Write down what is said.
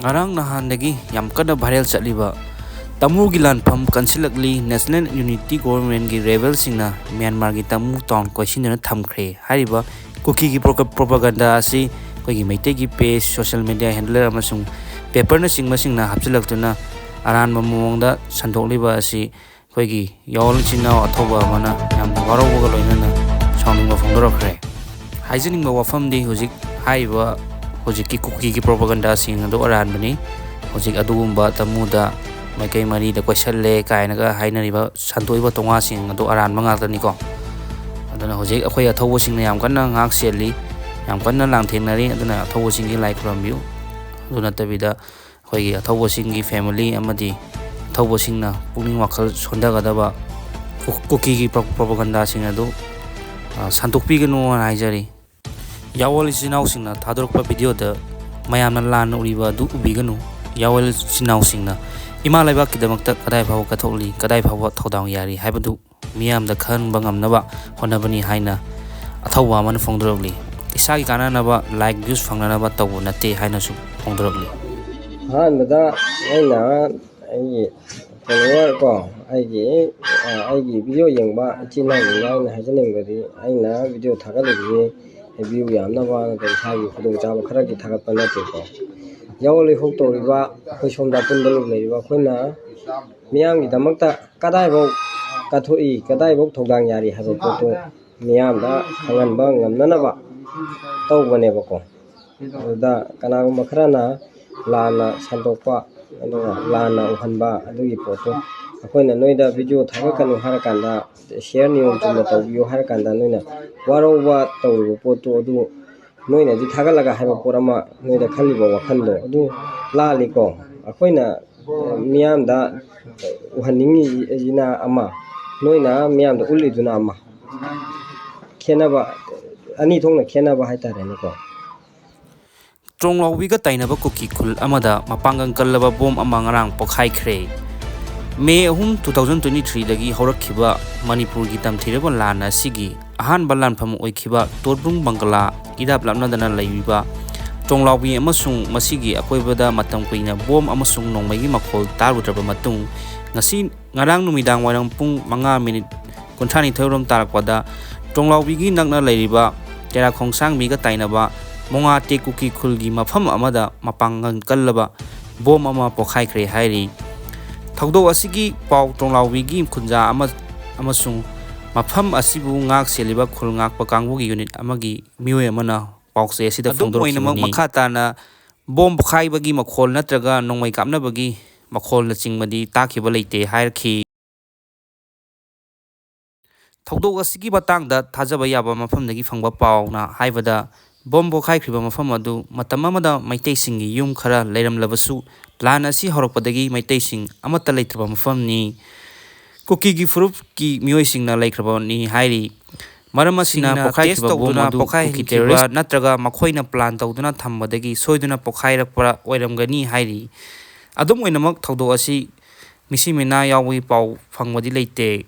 Ngarang nahandagi yam kana viral chatliba Tamu gi lanpham kansilakli National Unity Government gi rebel singna Myanmar gi Tamu town Koisinba thamkhre hariba kuki gi propaganda asi koi gi Maikei gi page social media handler amasung paper na singna hapchilaktuna aran mamongda sandokliba asi koi gi yawal china athoba mana yam waroga loinana sawningba phongdorakhre haijeningba wafamdi hujik haiba hujiki kuki gi propaganda sing ado aran bani hujik adugumba Tamu Da Maikei Marida Koisinba kainaga hainariba santoiba tonga sing ado aran mangatani ko aduna hujik akhoi athobo singna yam kanna ngak seli yam kanna langthenari aduna athobo singi like from you aduna tabida khoi athobo singi family amadi athobo singna pungning wakhal sondagadaba kuki gi propaganda sing ado santokpi ganu haijari Yawal sinau singna Thadarakhre video da mayamna lan uriba du ubiganu Yawal sinau singna ima laibak kidamakta kadai phaw kathokli kadai phaw thodang yari haibadu miyam da khan bangam naba honabani haina athawa man phongdrogli isagi kana naba like views phangnanaba tawu nate haina su phongdrogli hanbada aina ai follower ko aigi video yengba china ngai hajanengari aina video thagaligi view yamna ba na sagi khudung chaba khara gi thagat pa na te ko yawli hok to riba khoi somda pundal leiba khoina miyam gi damakta kadai bo kathoi kadai bo thogdang yari haba photo miyam da hangan ba ngamna ba taw bane ba ko da kana makrana lana sandokpa aduna lana uhanba adugi photo akoina noida video thagakanu harakanda share niyom chumna tawbiyo harakanda noina waroba tawribo poto adu noina di thagalaga haiba porama noida khaliba wakhando adu laliko akoina miyamda uhaningi jina ama noina miyamda uliduna ama khenaba ani thongna khenaba haitare niko Tronglaobi ga tainaba kuki khul amada mapangang kallaba bom ama ngarang pokhaikhre May 3, 2023 dagi haurakhiba Manipur gi tamthiraba lana sigi ahanba lanpham oikhiba Torbung Bangla idap lamnadana leibiba Tronglaobi amasung masigi akoibada matam kuina bom amasung nongmai gi makhol tarudraba matung ngasi ngarang numidang wairang pung 5 minute kunthani thorom tarakpada Tronglaobi gi nakna leiriba tera khongsang mi ga tainaba monga te kuki khul gi mafam amada mapangang kallaba bom ama pokhaikhre hairi Thogdo asigi pau Tronglaobi gi khunja amasung mafam asibu ngak seliba khul ngak pakangbu gi unit amagi miwe amana paukse asida phongdorki makhata na bom pokhaiba gi makhol natraga nongmai kapna bagi makhol na chingmadi takhiba leite hairki Thogdo asigi batangda thajaba yaba mafamdagi phangba pauna haibada bom pokhaikhriba mafam adu matam amada Maikei singi yum khara leiramlabasu plan asi horakpadagi Maikei sing amata leitraba mafamni kuki gi furup ki mioi singna leikraba ni hairi maram asina pokhaikhriba bom adu kuki terrorist natraga makhoina plan tawduna thambadagi soiduna pokhairakpa oiramgani hairi adum oinamak thogdo asi misi mena yawi pau phangwadi leite